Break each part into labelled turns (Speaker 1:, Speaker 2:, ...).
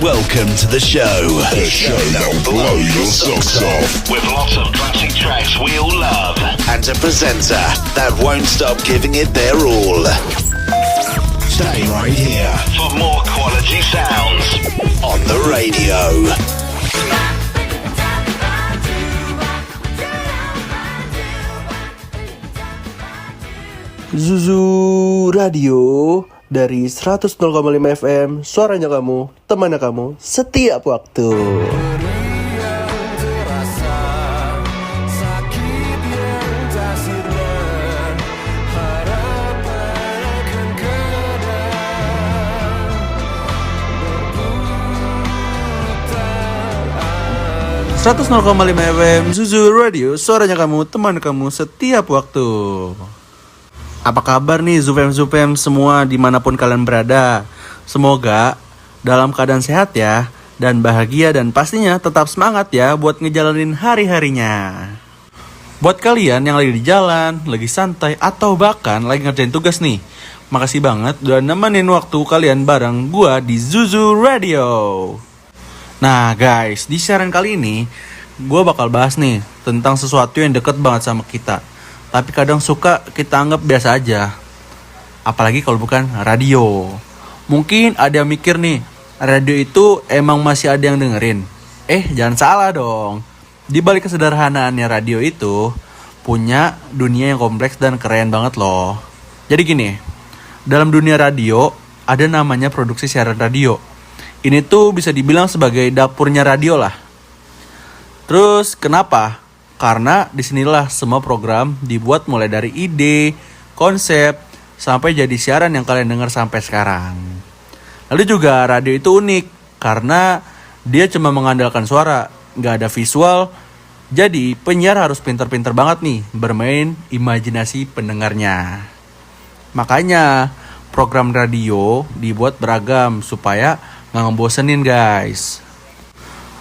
Speaker 1: Welcome to the show.
Speaker 2: The show that'll blow your socks off.
Speaker 1: With lots of classic tracks we all love. And a presenter that won't stop giving it their all. Stay right here for more quality sounds on the radio.
Speaker 3: Zuzu Radio dari 100,5 FM, suaranya kamu, temannya kamu, setiap waktu. Seratus 0,5 FM Zuzu Radio, suaranya kamu, teman kamu, setiap waktu. Apa kabar nih Zupem semua dimanapun kalian berada? Semoga dalam keadaan sehat ya, dan bahagia, dan pastinya tetap semangat ya buat ngejalanin hari-harinya. Buat kalian yang lagi di jalan, lagi santai, atau bahkan lagi ngerjain tugas nih, makasih banget udah nemenin waktu kalian bareng gua di Zuzu Radio. Nah guys, di siaran kali ini gua bakal bahas nih tentang sesuatu yang deket banget sama kita, tapi kadang suka kita anggap biasa aja. Apalagi kalau bukan radio. Mungkin ada yang mikir nih, radio itu emang masih ada yang dengerin. Jangan salah dong. Di balik kesederhanaannya radio itu punya dunia yang kompleks dan keren banget loh. Jadi gini, dalam dunia radio ada namanya produksi siaran radio. Ini tuh bisa dibilang sebagai dapurnya radio lah. Terus kenapa? Karena disinilah semua program dibuat mulai dari ide, konsep, sampai jadi siaran yang kalian dengar sampai sekarang. Lalu juga radio itu unik, karena dia cuma mengandalkan suara, gak ada visual. Jadi penyiar harus pinter-pinter banget nih bermain imajinasi pendengarnya. Makanya program radio dibuat beragam supaya gak ngebosenin guys.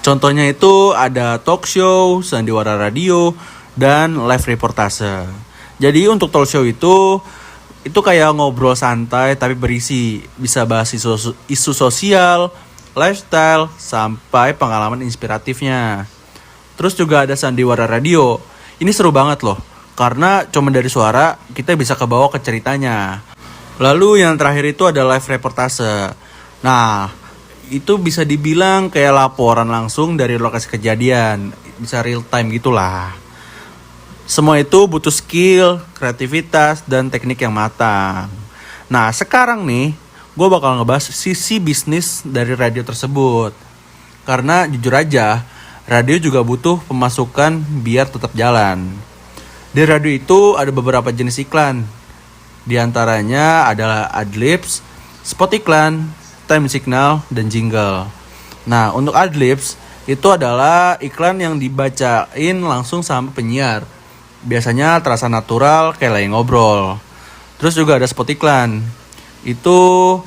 Speaker 3: Contohnya itu ada talk show, sandiwara radio, dan live reportase. Jadi untuk talk show itu kayak ngobrol santai tapi berisi. Bisa bahas isu sosial, lifestyle, sampai pengalaman inspiratifnya. Terus juga ada sandiwara radio. Ini seru banget loh, karena cuma dari suara kita bisa kebawa ke ceritanya. Lalu yang terakhir itu ada live reportase. Nah, itu bisa dibilang kayak laporan langsung dari lokasi kejadian. Bisa real time gitulah. Semua itu butuh skill, kreativitas, dan teknik yang matang. Nah sekarang nih, gue bakal ngebahas sisi bisnis dari radio tersebut. Karena jujur aja, radio juga butuh pemasukan biar tetap jalan. Di radio itu ada beberapa jenis iklan. Di antaranya adalah adlibs, spot iklan, time signal, dan jingle. Nah, untuk adlibs itu adalah iklan yang dibacain langsung sama penyiar. Biasanya terasa natural kayak lagi ngobrol. Terus juga ada spot iklan. Itu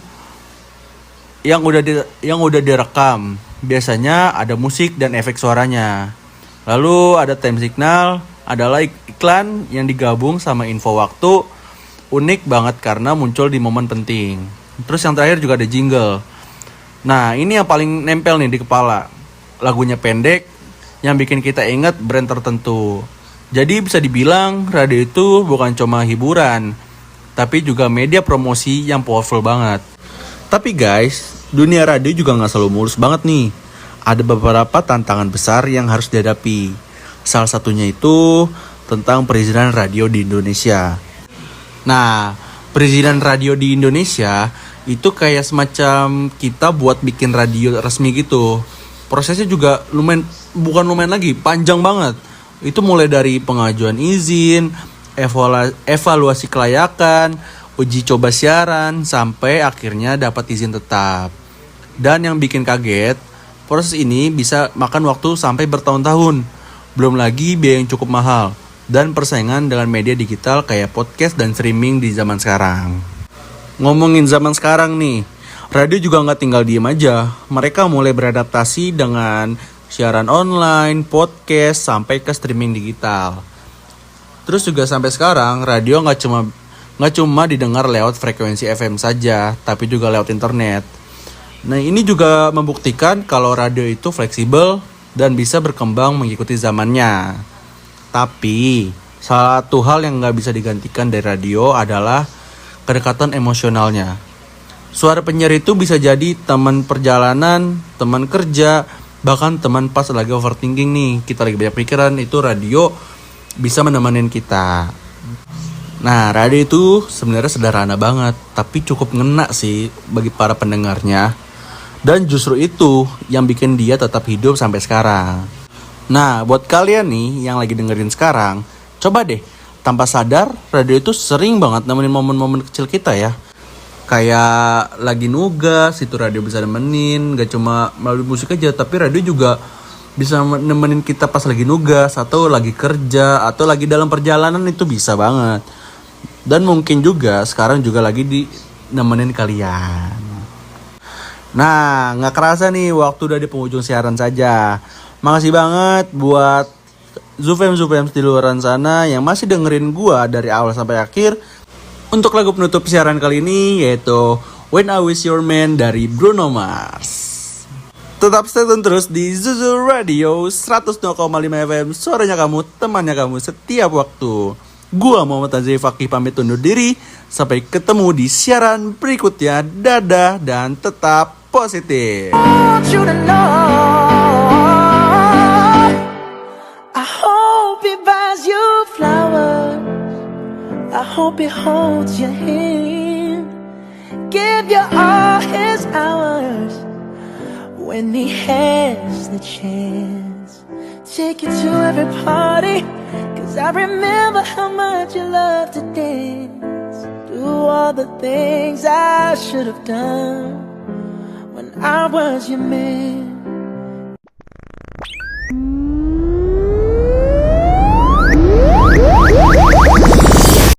Speaker 3: yang udah direkam. Biasanya ada musik dan efek suaranya. Lalu ada time signal, adalah iklan yang digabung sama info waktu. Unik banget karena muncul di momen penting. Terus yang terakhir juga ada jingle. Nah ini yang paling nempel nih di kepala. Lagunya pendek yang bikin kita ingat brand tertentu. Jadi bisa dibilang radio itu bukan cuma hiburan, tapi juga media promosi yang powerful banget. Tapi guys, dunia radio juga gak selalu mulus banget nih. Ada beberapa tantangan besar yang harus dihadapi. Salah satunya itu tentang perizinan radio di Indonesia. Nah, perizinan radio di Indonesia itu kayak semacam kita buat bikin radio resmi gitu. Prosesnya juga bukan lumayan lagi, panjang banget. Itu mulai dari pengajuan izin, evaluasi kelayakan, uji coba siaran, sampai akhirnya dapat izin tetap. Dan yang bikin kaget, proses ini bisa makan waktu sampai bertahun-tahun. Belum lagi biaya yang cukup mahal, dan persaingan dengan media digital kayak podcast dan streaming di zaman sekarang. Ngomongin zaman sekarang nih, radio juga gak tinggal diem aja. Mereka mulai beradaptasi dengan siaran online, podcast, sampai ke streaming digital. Terus juga sampai sekarang, radio gak cuma didengar lewat frekuensi FM saja, tapi juga lewat internet. Nah, ini juga membuktikan kalau radio itu fleksibel dan bisa berkembang mengikuti zamannya. Tapi, salah satu hal yang nggak bisa digantikan dari radio adalah kedekatan emosionalnya. Suara penyiar itu bisa jadi teman perjalanan, teman kerja, bahkan teman pas lagi overthinking nih. Kita lagi banyak pikiran, itu radio bisa menemenin kita. Nah, radio itu sebenarnya sederhana banget, tapi cukup ngena sih bagi para pendengarnya. Dan justru itu yang bikin dia tetap hidup sampai sekarang. Nah, buat kalian nih yang lagi dengerin sekarang, coba deh, tanpa sadar, radio itu sering banget nemenin momen-momen kecil kita ya. Kayak lagi nugas, itu radio bisa nemenin. Gak cuma melalui musik aja, tapi radio juga bisa nemenin kita pas lagi nugas, atau lagi kerja, atau lagi dalam perjalanan, itu bisa banget. Dan mungkin juga sekarang juga lagi nemenin kalian. Nah, gak kerasa nih waktu udah di penghujung siaran saja. Makasih banget buat Zufem di luar sana yang masih dengerin gua dari awal sampai akhir. Untuk lagu penutup siaran kali ini yaitu When I Was Your Man dari Bruno Mars. Tetap stay tune terus di Zuzu Radio 100.5 FM. Suaranya kamu, temannya kamu setiap waktu. Gua Muhammad Azri Fakih pamit undur diri. Sampai ketemu di siaran berikutnya. Dadah dan tetap positif.
Speaker 4: I hope he holds your hand, give you all his hours when he has the chance. Take you to every party, 'cause I remember how much you loved to dance. Do all the things I should have done when I was your man.